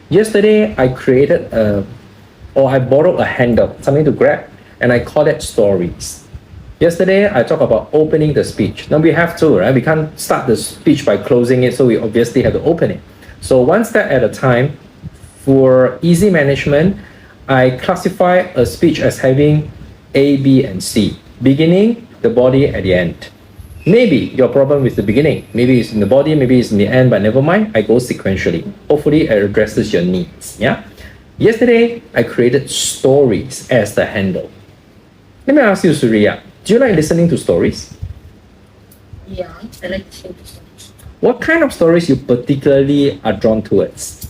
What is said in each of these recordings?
Yesterday, I created or I borrowed a handle, something to grab, and I call it stories. Yesterday, I talked about opening the speech. Now we have to, right? We can't start the speech by closing it, so we obviously have to open it. So one step at a time. For easy management, I classify a speech as having A, B, and C. Beginning, the body, at the end. Maybe your problem with the beginning, maybe it's in the body, maybe it's in the end, but never mind, I go sequentially. Hopefully it addresses your needs, yeah? Yesterday, I created stories as the handle. Let me ask you, Surya, do you like listening to stories? Yeah, I like listening to stories. What kind of stories you particularly are drawn towards?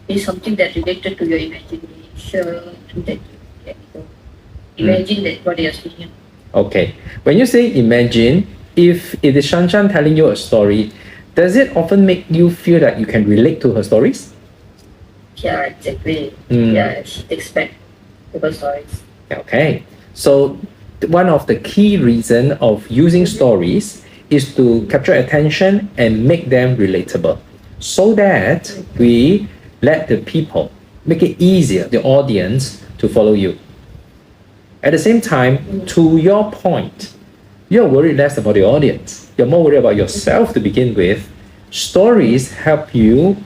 It's something that related to your imagination, that imagine that what you're seeing. Okay. When you say imagine, if it is Shanshan telling you a story, does it often make you feel that you can relate to her stories? Yeah, exactly. Yeah, she expect people stories. Okay. So one of the key reasons of using stories is to capture attention and make them relatable, so that we let the people make it easier, the audience, to follow you. At the same time, to your point, you're worried less about the audience. You're more worried about yourself to begin with. Stories help you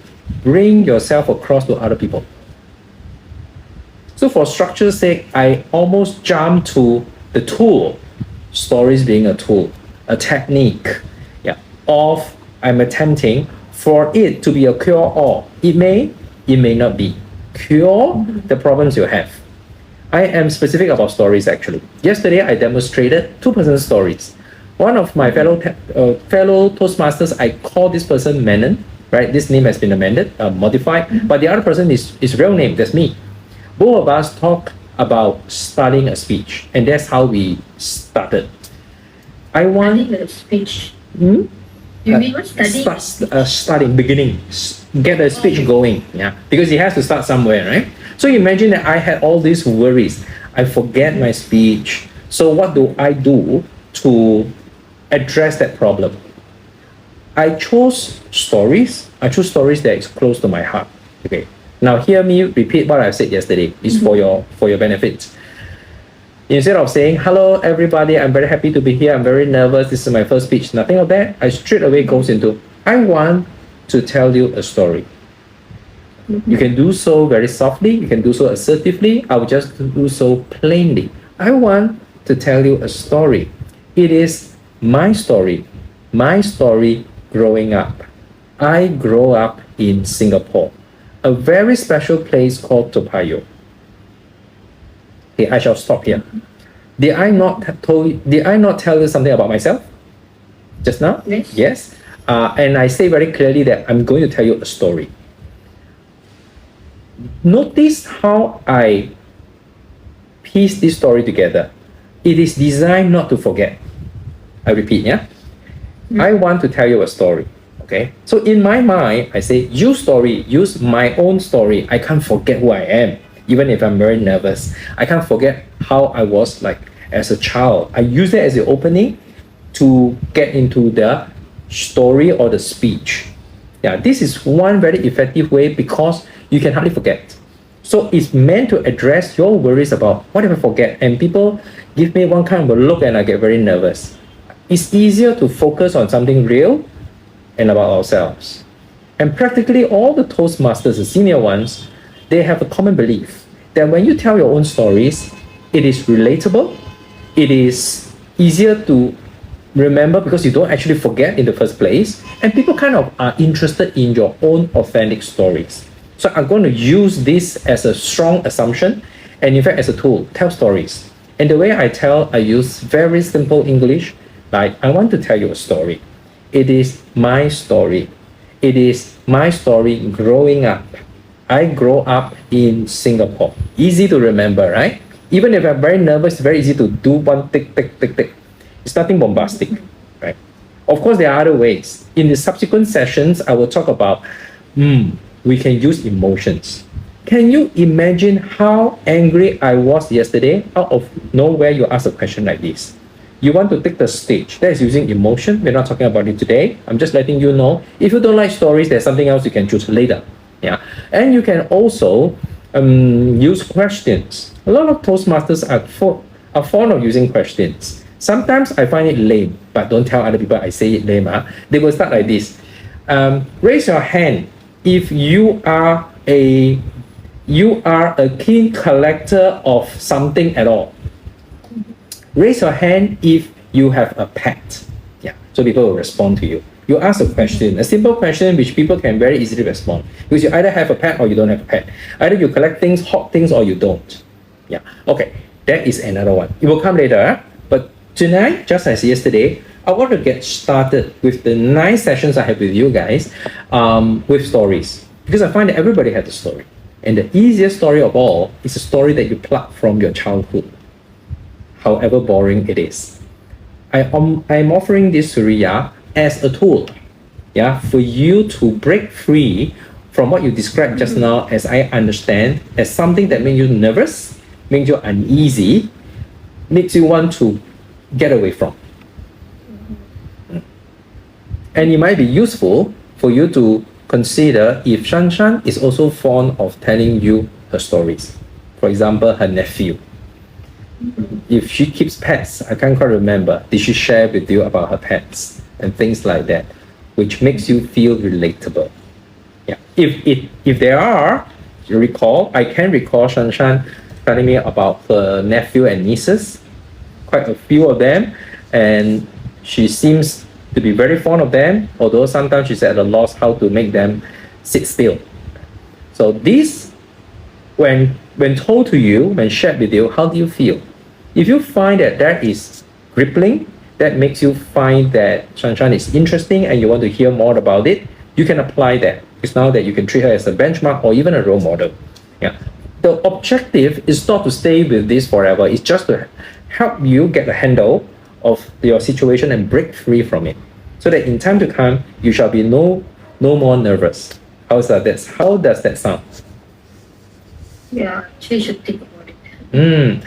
bring yourself across to other people. So for structure's sake, I almost jumped to the tool, stories being a tool, a technique, of I'm attempting for it to be a cure-all. It may not be. Cure the problems you have. I am specific about stories actually. Yesterday, I demonstrated two-person stories. One of my fellow Toastmasters, I call this person Menon, right? This name has been amended, modified, but the other person is real name, that's me. Both of us talk about starting a speech, and that's how we started. I want Studying a speech. You mean what? Starting, beginning, get the speech going, because it has to start somewhere, right? So imagine that I had all these worries. I forget my speech. So what do I do to address that problem? I chose stories. I chose stories that is close to my heart. Okay. Now hear me repeat what I said yesterday. It's for your benefit. Instead of saying, hello everybody, I'm very happy to be here, I'm very nervous, this is my first speech, nothing of that, I straight away goes into, I want to tell you a story. You can do so very softly, you can do so assertively, I will just do so plainly. I want to tell you a story. It is my story growing up. I grew up in Singapore, a very special place called Toa Payoh. Okay, I shall stop here. Did I not tell you something about myself just now? Yes. Yes. And I say very clearly that I'm going to tell you a story. Notice how I piece this story together. It is designed not to forget. I repeat, I want to tell you a story. Okay. So in my mind, I say, use my own story. I can't forget who I am. Even if I'm very nervous, I can't forget how I was like as a child. I use that as the opening to get into the story or the speech. This is one very effective way because you can hardly forget. So it's meant to address your worries about what if I forget? And people give me one kind of a look and I get very nervous. It's easier to focus on something real and about ourselves. And practically all the Toastmasters, the senior ones, they have a common belief that when you tell your own stories, it is relatable, it is easier to remember because you don't actually forget in the first place, and people kind of are interested in your own authentic stories. So I'm going to use this as a strong assumption, and in fact as a tool, tell stories. And the way I use very simple English, like I want to tell you a story. It is my story. It is my story growing up. I grew up in Singapore. Easy to remember, right? Even if I'm very nervous, it's very easy to do one tick. It's nothing bombastic, right? Of course, there are other ways. In the subsequent sessions, I will talk about, we can use emotions. Can you imagine how angry I was yesterday? Out of nowhere, you ask a question like this. You want to take the stage. That is using emotion. We're not talking about it today. I'm just letting you know. If you don't like stories, there's something else you can choose later. Yeah, and you can also use questions. A lot of Toastmasters are fond of using questions. Sometimes I find it lame, but don't tell other people I say it lame. They will start like this. Raise your hand if you are a keen collector of something at all. Raise your hand if you have a pet. Yeah, so people will respond to you. You ask a question, a simple question which people can very easily respond. Because you either have a pet or you don't have a pet. Either you collect things, hot things, or you don't. Yeah, okay, that is another one. It will come later, but tonight, just as yesterday, I want to get started with the 9 sessions I have with you guys with stories. Because I find that everybody has a story. And the easiest story of all is a story that you pluck from your childhood, however boring it is. I'm offering this to Ria as a tool, yeah, for you to break free from what you described just now, as I understand, as something that makes you nervous, makes you uneasy, makes you want to get away from. And it might be useful for you to consider if Shanshan is also fond of telling you her stories. For example, her nephew. If she keeps pets, I can't quite remember, did she share with you about her pets and things like that, which makes you feel relatable? Yeah. If there are, you recall, I can recall Shanshan telling me about her nephew and nieces, quite a few of them, and she seems to be very fond of them, although sometimes she's at a loss how to make them sit still. So this, when told to you, when shared with you, how do you feel? If you find that is crippling, that makes you find that Shanshan is interesting and you want to hear more about it, you can apply that. It's now that you can treat her as a benchmark or even a role model. Yeah. The objective is not to stay with this forever. It's just to help you get a handle of your situation and break free from it, so that in time to come, you shall be no more nervous. How does that sound? Yeah, actually, you should think about it.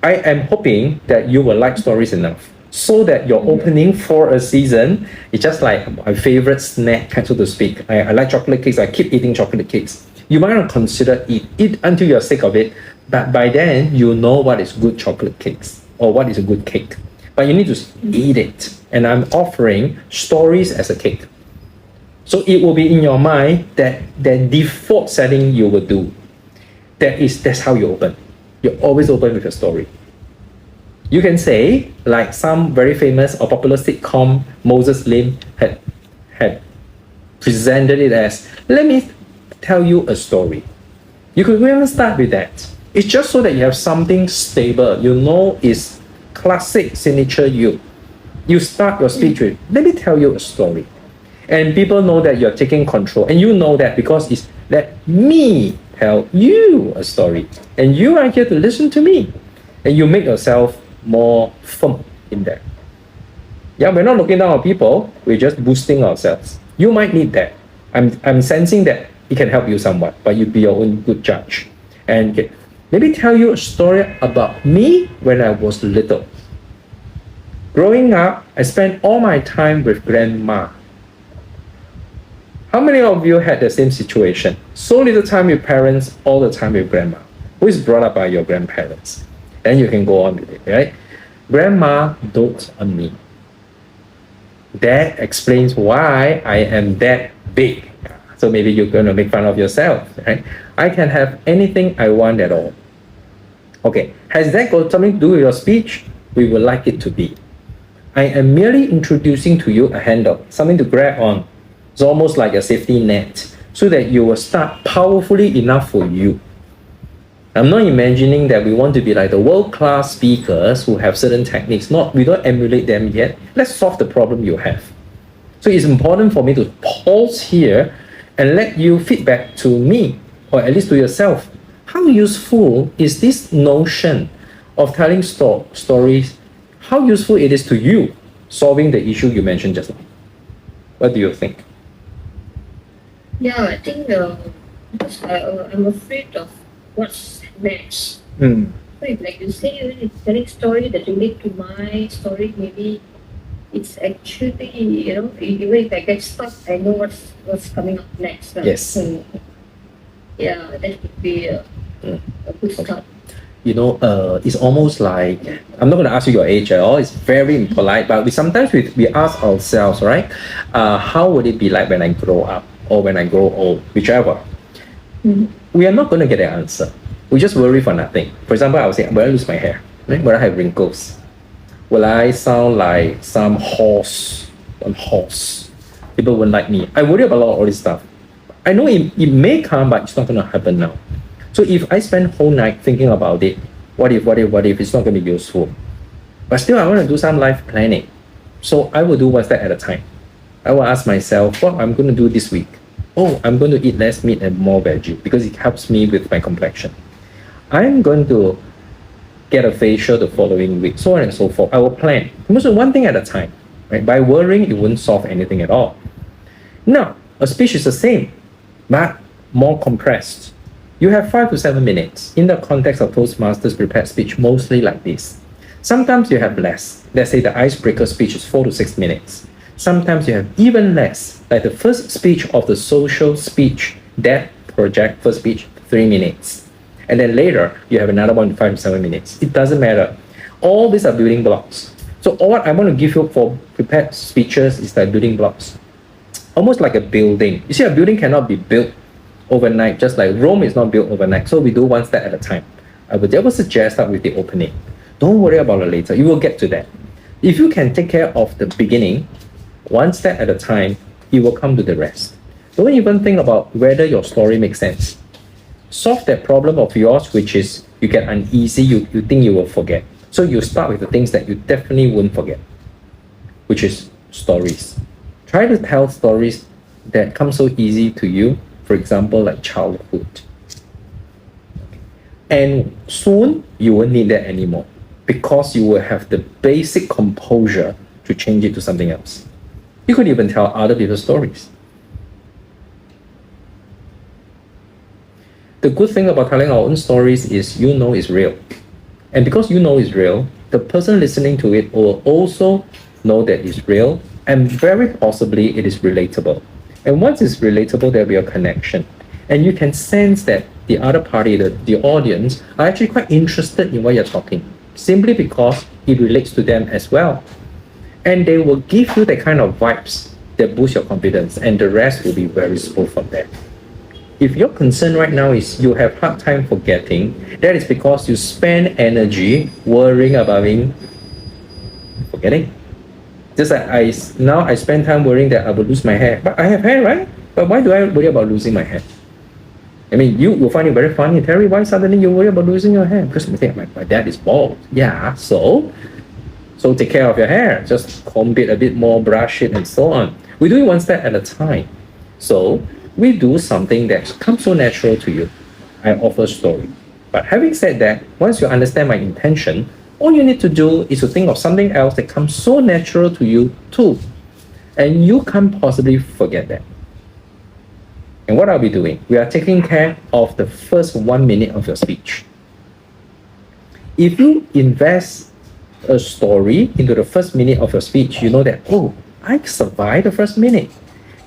I am hoping that you will like stories enough so that your opening for a season is just like my favorite snack, so to speak. I like chocolate cakes. I keep eating chocolate cakes. You might not consider eat until you're sick of it, but by then you know what is good chocolate cakes or what is a good cake. But you need to eat it. And I'm offering stories as a cake. So it will be in your mind that the default setting you will do. That's how you open. You always open with a story. You can say, like some very famous or popular sitcom, Moses Lim had presented it as, let me tell you a story. You could even start with that. It's just so that you have something stable, you know, is classic signature you. You start your speech with, let me tell you a story. And people know that you're taking control. And you know that because it's let me tell you a story. And you are here to listen to me. And you make yourself more firm in that. Yeah, we're not looking down on people. We're just boosting ourselves. You might need that. I'm sensing that it can help you somewhat, but you be your own good judge. And maybe tell you a story about me when I was little. Growing up, I spent all my time with grandma. How many of you had the same situation? So little time with parents, all the time with grandma, who is brought up by your grandparents. And you can go on with it, right? Grandma dotes on me. That explains why I am that big. So maybe you're going to make fun of yourself, right? I can have anything I want at all. Okay, has that got something to do with your speech? We would like it to be. I am merely introducing to you a handle, something to grab on. It's almost like a safety net, so that you will start powerfully enough for you. I'm not imagining that we want to be like the world-class speakers who have certain techniques. We don't emulate them yet. Let's solve the problem you have. So it's important for me to pause here and let you feedback to me, or at least to yourself. How useful is this notion of telling stories? How useful it is to you solving the issue you mentioned just now? What do you think? Yeah, I think because I'm afraid of what's next. Mm. So if, like you say, even if telling story that relate to my story, maybe it's actually, even if I get stuck, I know what's coming up next. Right? Yes. So Yeah, that would be a good start. It's almost like, I'm not going to ask you your age at all. It's very impolite, but we ask ourselves, right? How would it be like when I grow up or when I grow old, whichever? We are not going to get an answer. We just worry for nothing. For example, I would say, will I lose my hair? Right? Will I have wrinkles? Will I sound like some horse? People won't like me. I worry about a lot of all this stuff. I know it may come, but it's not going to happen now. So if I spend whole night thinking about it, what if it's not going to be useful? But still, I want to do some life planning. So I will do one step at a time. I will ask myself what I'm going to do this week. Oh, I'm going to eat less meat and more veggie because it helps me with my complexion. I'm going to get a facial the following week, so on and so forth. I will plan. So one thing at a time. Right? By worrying, it won't solve anything at all. Now, a speech is the same, but more compressed. You have 5 to 7 minutes. In the context of Toastmasters prepared speech, mostly like this. Sometimes you have less. Let's say the icebreaker speech is 4 to 6 minutes. Sometimes you have even less, like the first speech of the social speech, that project first speech, 3 minutes. And then later, you have another one, 5 to 7 minutes. It doesn't matter. All these are building blocks. So all what I want to give you for prepared speeches is like building blocks. Almost like a building. You see, a building cannot be built overnight, just like Rome is not built overnight. So we do one step at a time. I would ever suggest that with the opening. Don't worry about it later. You will get to that. If you can take care of the beginning, one step at a time, you will come to the rest. Don't even think about whether your story makes sense. Solve that problem of yours, which is you get uneasy, you think you will forget. So you start with the things that you definitely won't forget, which is stories. Try to tell stories that come so easy to you, for example, like childhood. And soon you won't need that anymore because you will have the basic composure to change it to something else. You could even tell other people's stories. The good thing about telling our own stories is it's real. And because it's real, the person listening to it will also know that it's real, and very possibly it is relatable. And once it's relatable, there'll be a connection. And you can sense that the other party, the audience, are actually quite interested in what you're talking, simply because it relates to them as well. And they will give you the kind of vibes that boost your confidence, and the rest will be very smooth from there. If your concern right now is you have hard time forgetting, that is because you spend energy worrying about forgetting. Just like I spend time worrying that I will lose my hair. But I have hair, right? But why do I worry about losing my hair? I mean, you will find it very funny. Terry, why suddenly you worry about losing your hair? Because you think my dad is bald. Yeah, so take care of your hair. Just comb it a bit more, brush it, and so on. We do it one step at a time. So we do something that comes so natural to you. I offer story. But having said that, once you understand my intention, all you need to do is to think of something else that comes so natural to you too. And you can't possibly forget that. And what are we doing? We are taking care of the first 1 minute of your speech. If you invest a story into the first minute of your speech, you know that, oh, I survived the first minute.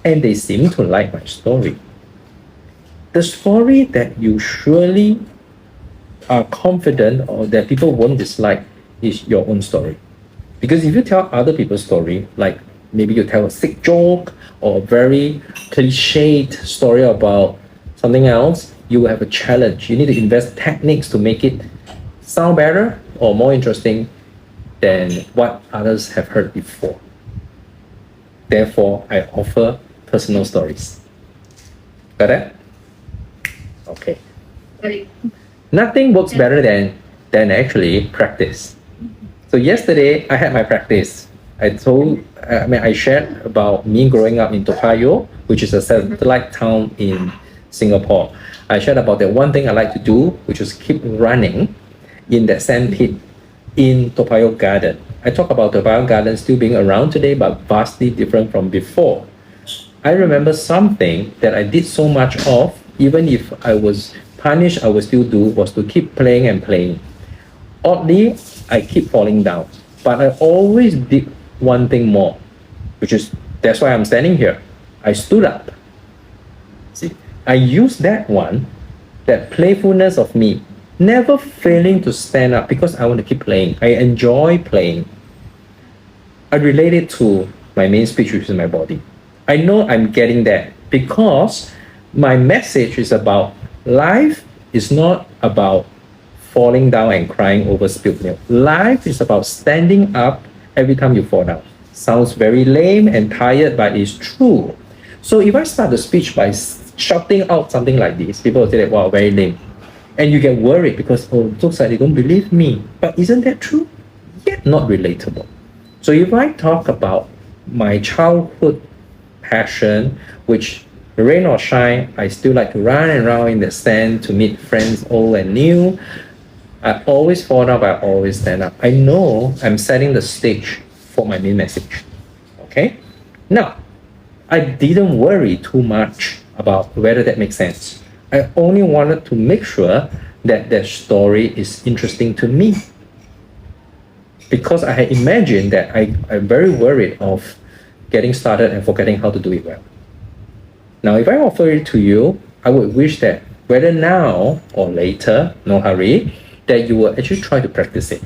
And they seem to like my story. The story that you surely are confident or that people won't dislike is your own story. Because if you tell other people's story, like maybe you tell a sick joke or a very cliched story about something else, you will have a challenge. You need to invest techniques to make it sound better or more interesting than what others have heard before. Therefore, I offer personal stories. Got that? Okay. Right. Nothing works better than actually practice. So yesterday I had my practice. I shared about me growing up in Toa Payoh, which is a satellite town in Singapore. I shared about that one thing I like to do, which is keep running in that sand pit in Toa Payoh Garden. I talk about Toa Payoh Garden still being around today, but vastly different from before. I remember something that I did so much of, even if I was punished, I would still do, was to keep playing and playing. Oddly, I keep falling down, but I always did one thing more, which is, that's why I'm standing here. I stood up. See, I used that one that playfulness of me, never failing to stand up because I want to keep playing. I enjoy playing. I relate it to my main speech, which is my body. I know I'm getting that because my message is about life is not about falling down and crying over spilled milk. Life is about standing up every time you fall down. Sounds very lame and tired, but it's true. So if I start the speech by shouting out something like this, people will say that, wow, very lame. And you get worried because, oh, it looks like they don't believe me. But isn't that true? Yet not relatable. So if I talk about my childhood passion, which rain or shine, I still like to run around in the stand to meet friends old and new. I always fall down, but I always stand up. I know I'm setting the stage for my main message. Okay? Now, I didn't worry too much about whether that makes sense. I only wanted to make sure that the story is interesting to me. Because I had imagined that I'm very worried of getting started and forgetting how to do it well. Now, if I offer it to you, I would wish that whether now or later, no hurry, that you will actually try to practice it.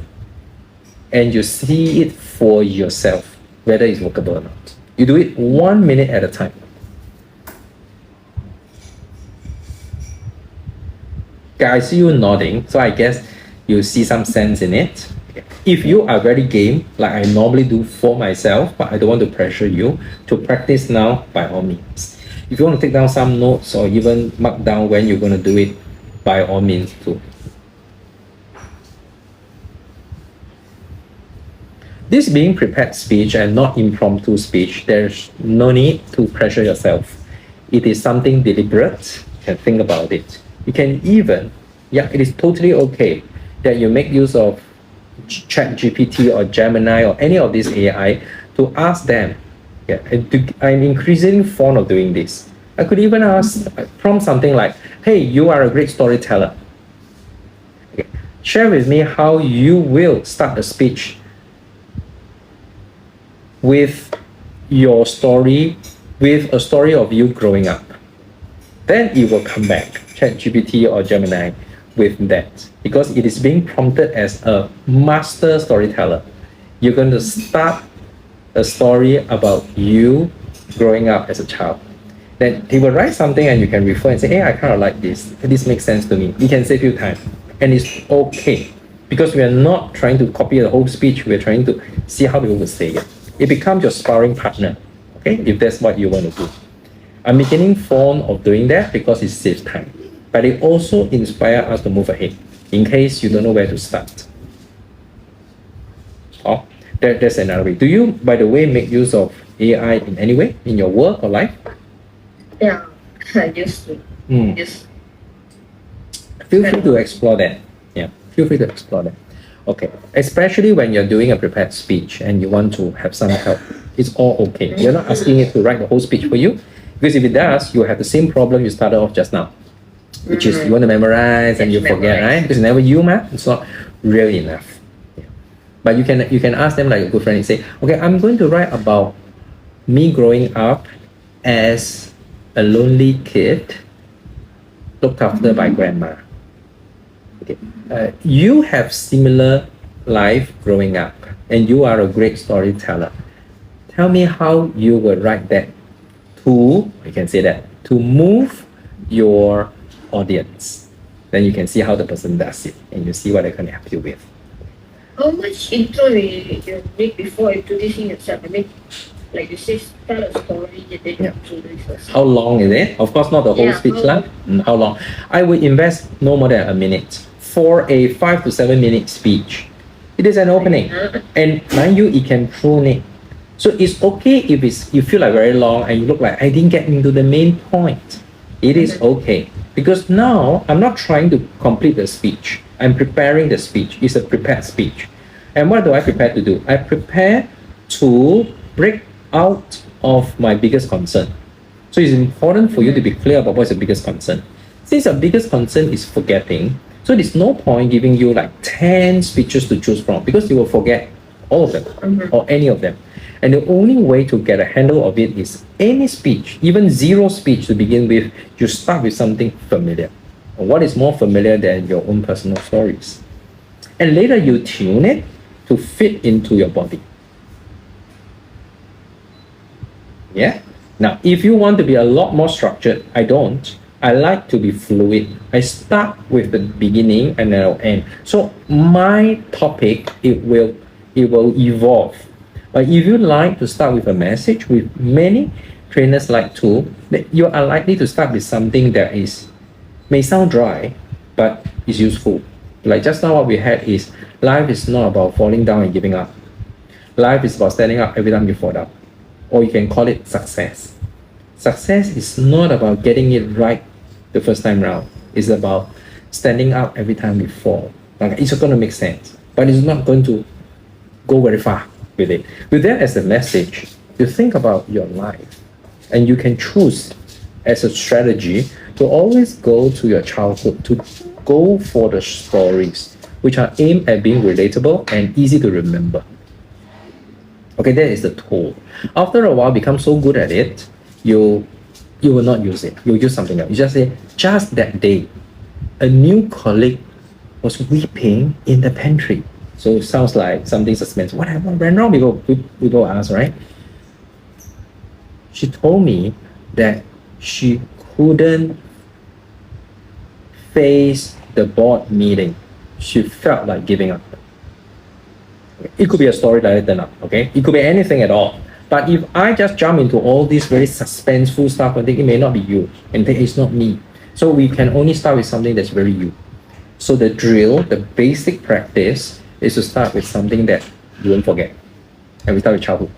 And you see it for yourself, whether it's workable or not. You do it 1 minute at a time. Okay, I see you nodding, so I guess you see some sense in it. If you are very game, like I normally do for myself, but I don't want to pressure you to practice now, by all means. If you want to take down some notes or even mark down when you're going to do it, by all means too. This being prepared speech and not impromptu speech, there's no need to pressure yourself. It is something deliberate. You can think about it. You can even, it is totally okay that you make use of ChatGPT or Gemini or any of these AI to ask them. I'm increasingly fond of doing this. I could even prompt something like, hey, you are a great storyteller. Share with me how you will start a speech with your story, with a story of you growing up. Then it will come back, ChatGPT or Gemini, with that. Because it is being prompted as a master storyteller. You're going to start a story about you growing up as a child. Then he will write something and you can refer and say, hey, I kind of like this. This makes sense to me. It can save you time. And it's okay. Because we are not trying to copy the whole speech. We're trying to see how people will say it. It becomes your sparring partner, okay, if that's what you want to do. I'm beginning fond of doing that because it saves time. But it also inspires us to move ahead in case you don't know where to start. Oh, that's another way. Do you, by the way, make use of AI in any way in your work or life? Yeah, I used to. Just feel free to explore that. Yeah, feel free to explore that. Okay, especially when you're doing a prepared speech and you want to have some help, it's all okay. You're not asking it to write the whole speech for you, because if it does, you have the same problem you started off just now, which is you want to memorize and you forget, right? Because never you, man, it's not really enough. Yeah. But you can ask them like a good friend and say, okay, I'm going to write about me growing up as a lonely kid looked after by grandma. Okay. You have similar life growing up and you are a great storyteller. Tell me how you would write that to, you can say that, to move your audience. Then you can see how the person does it and you see what they can help you with. how much intro you make before introducing yourself? I mean, like you say, tell a story and then introduce yourself. How long is it? Of course, not the whole speech lah. How long? I would invest no more than a minute for a 5 to 7 minute speech. It is an opening, and mind you, it can prune it. So it's okay if you feel like very long and you look like I didn't get into the main point. It is okay because now I'm not trying to complete the speech. I'm preparing the speech. It's a prepared speech. And what do I prepare to do? I prepare to break out of my biggest concern. So it's important for you to be clear about what's the biggest concern. Since your biggest concern is forgetting, so there's no point giving you like 10 speeches to choose from because you will forget all of them or any of them. And the only way to get a handle of it is any speech, even zero speech to begin with, you start with something familiar. What is more familiar than your own personal stories? And later you tune it to fit into your body. Yeah? Now, if you want to be a lot more structured, I don't. I like to be fluid. I start with the beginning and then I'll end. So my topic, it will evolve. But if you like to start with a message, with many trainers like to, that you are likely to start with something that may sound dry, but is useful. Like just now what we had is, life is not about falling down and giving up. Life is about standing up every time you fall down. Or you can call it success. Success is not about getting it right the first time round. It's about standing up every time you fall. Okay, it's going to make sense, but it's not going to go very far with it. With that as a message, you think about your life, and you can choose as a strategy to always go to your childhood, to go for the stories which are aimed at being relatable and easy to remember. Okay, that is the tool. After a while, become so good at it, you will not use it. You'll use something else. You just say, just that day, a new colleague was weeping in the pantry. So it sounds like something suspense. What happened? Ran wrong? We go ask, right? She told me that she couldn't face the board meeting. She felt like giving up. It could be a story that I turn up, okay? It could be anything at all. But if I just jump into all this very suspenseful stuff, I think it may not be you, and think it's not me. So we can only start with something that's very you. So the drill, the basic practice, is to start with something that you won't forget. And we start with childhood.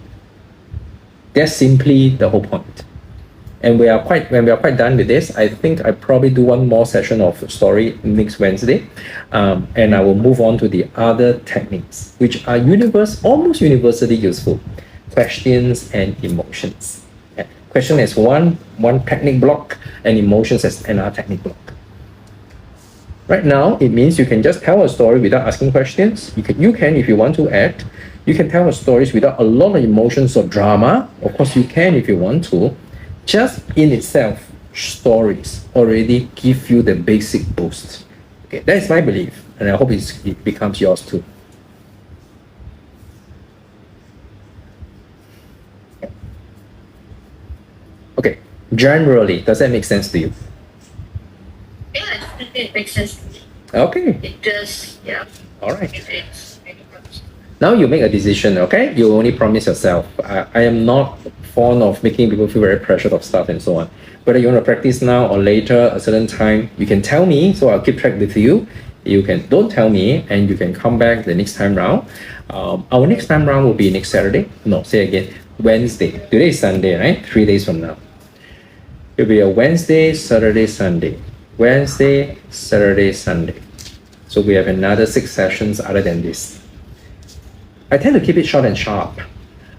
That's simply the whole point. And when we are quite done with this, I think I probably do one more session of story next Wednesday, and I will move on to the other techniques, which are almost universally useful. Questions and emotions. Yeah. Question is one technique block, and emotions as another technique block. Right now, it means you can just tell a story without asking questions. You can if you want to act. You can tell stories without a lot of emotions or drama. Of course, you can if you want to. Just in itself, stories already give you the basic boost. Okay, that is my belief, and I hope it becomes yours too. Okay, generally, does that make sense to you? Yeah, it makes sense to me. Okay, It does, yeah. all right. It's Now you make a decision, okay? You only promise yourself. I am not fond of making people feel very pressured of stuff and so on. Whether you want to practice now or later, a certain time, you can tell me, so I'll keep track with you. You can don't tell me, and you can come back the next time round. Our next time round will be next Saturday. No, say again, Wednesday. Today is Sunday, right? 3 days from now. It'll be a Wednesday, Saturday, Sunday. Wednesday, Saturday, Sunday. So we have another 6 sessions other than this. I tend to keep it short and sharp.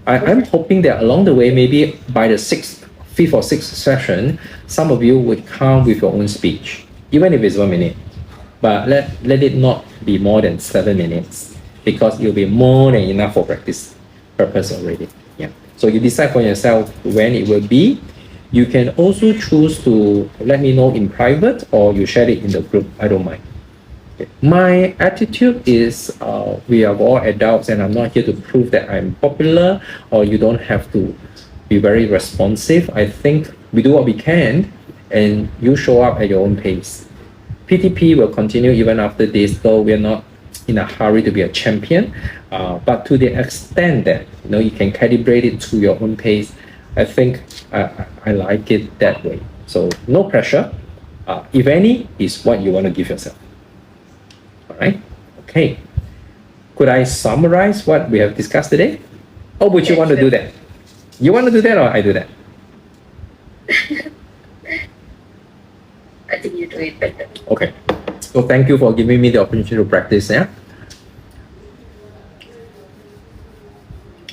I'm hoping that along the way, maybe by the 5th or 6th session, some of you would come with your own speech, even if it's 1 minute. But let it not be more than 7 minutes, because it will be more than enough for practice purpose already. Yeah. So you decide for yourself when it will be. You can also choose to let me know in private, or you share it in the group. I don't mind. My attitude is we are all adults, and I'm not here to prove that I'm popular, or you don't have to be very responsive. I think we do what we can, and you show up at your own pace. PTP will continue even after this, though we're not in a hurry to be a champion, but to the extent that you can calibrate it to your own pace, I think I like it that way. So no pressure. If any, is what you want to give yourself. All right. Okay. Could I summarize what we have discussed today? Or would you want to do that? You want to do that, or I do that? I think you do it better. Okay. So thank you for giving me the opportunity to practice. Yeah.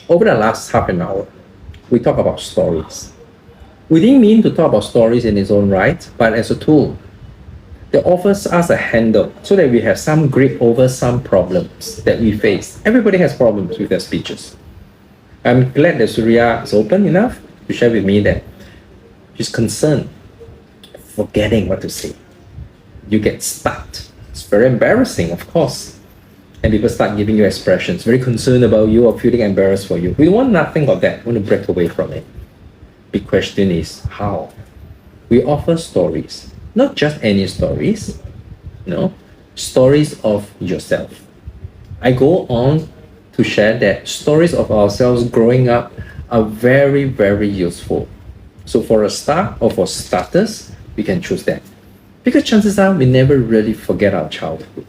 Over the last half an hour, we talk about stories. We didn't mean to talk about stories in its own right, but as a tool that offers us a handle so that we have some grip over some problems that we face. Everybody has problems with their speeches. I'm glad that Surya is open enough to share with me that she's concerned forgetting what to say. you get stuck. It's very embarrassing, of course. And people start giving you expressions, very concerned about you or feeling embarrassed for you. We want nothing of that. We want to break away from it. Big question is how? We offer stories, not just any stories, no, stories of yourself. I go on to share that stories of ourselves growing up are very, very useful. So for a start or for starters, we can choose that. Because chances are we never really forget our childhood.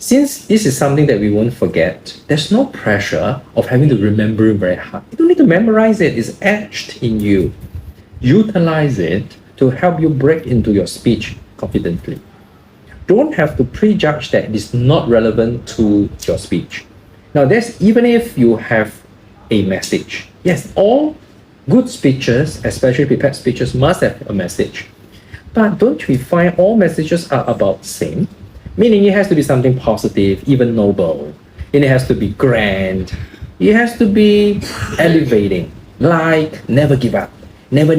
Since this is something that we won't forget, there's no pressure of having to remember it very hard. You don't need to memorize it, it's etched in you. Utilize it to help you break into your speech confidently. Don't have to prejudge that it is not relevant to your speech. Now, that's even if you have a message. Yes, all good speeches, especially prepared speeches, must have a message. But don't we find all messages are about the same? Meaning it has to be something positive, even noble. And it has to be grand. It has to be elevating. Like never give up. Never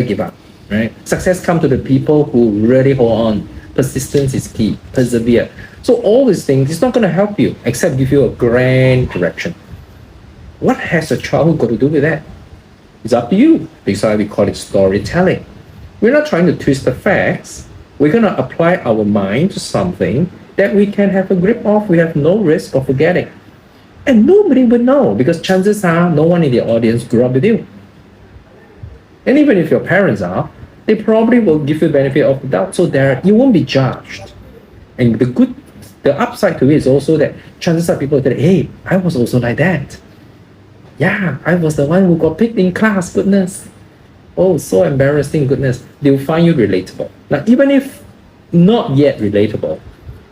give up. Right? Success comes to the people who really hold on. Persistence is key. Persevere. So all these things, it's not going to help you except give you a grand direction. What has a childhood got to do with that? It's up to you. That's why we call it storytelling. We're not trying to twist the facts. We're going to apply our mind to something that we can have a grip of. We have no risk of forgetting. And nobody would know because chances are no one in the audience grew up with you. And even if your parents are, they probably will give you the benefit of the doubt so that you won't be judged. And the upside to it is also that chances are people say, hey, I was also like that. Yeah, I was the one who got picked in class, goodness. Oh, so embarrassing, goodness. They'll find you relatable. Now, even if not yet relatable,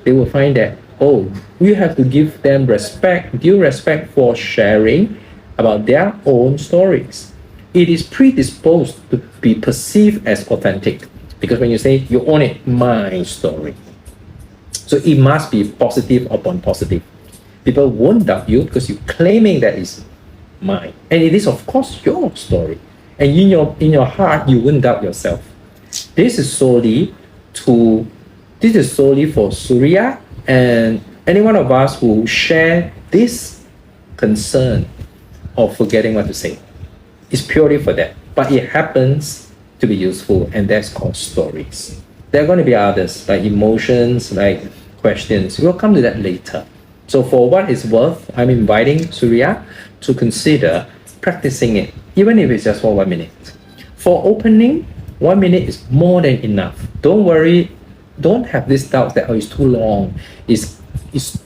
they will find that, oh, we have to give them due respect for sharing about their own stories. It is predisposed to be perceived as authentic because when you say you own it, my story. So it must be positive upon positive. People won't doubt you because you're claiming that it's mine. And it is, of course, your story. And in your heart, you wouldn't doubt yourself. This is solely for Surya and any one of us who share this concern of forgetting what to say. It's purely for that. But it happens to be useful, and that's called stories. There are going to be others, like emotions, like questions. We'll come to that later. So for what it's worth, I'm inviting Surya to consider practicing it, even if it's just for 1 minute. For opening, 1 minute is more than enough. Don't worry, don't have this doubt that it's too long, it's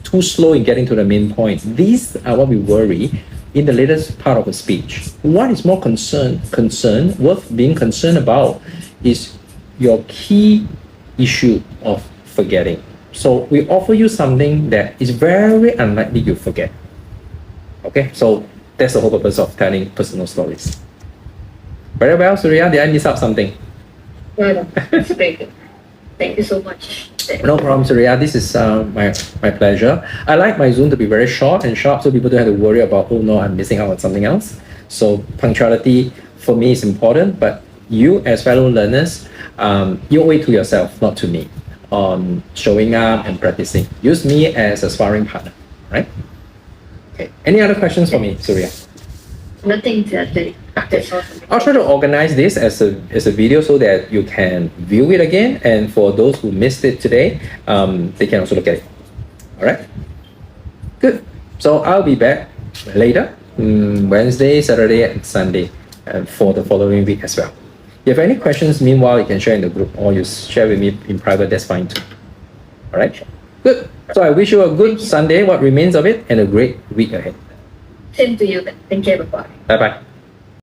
too slow in getting to the main point. These are what we worry in the latest part of a speech. What is more worth being concerned about is your key issue of forgetting. So we offer you something that is very unlikely you forget. Okay, so that's the whole purpose of telling personal stories. Very well, Surya, did I miss out something? No, it's very good. Thank you so much. No problem, Surya. This is my pleasure. I like my Zoom to be very short and sharp so people don't have to worry about, oh no, I'm missing out on something else. So punctuality for me is important, but you as fellow learners, you owe it to yourself, not to me, on showing up and practicing. Use me as a sparring partner, right? Okay. Any other questions for me, Surya? Nothing to say. That's all. I'll try to organize this as a video so that you can view it again. And for those who missed it today, they can also look at it. All right? Good. So I'll be back later, Wednesday, Saturday, and Sunday for the following week as well. If you have any questions, meanwhile, you can share in the group or you share with me in private, that's fine too. All right? Good. So I wish you a good Sunday, what remains of it, and a great week ahead. Same to you then. Thank you. Bye-bye. Bye-bye.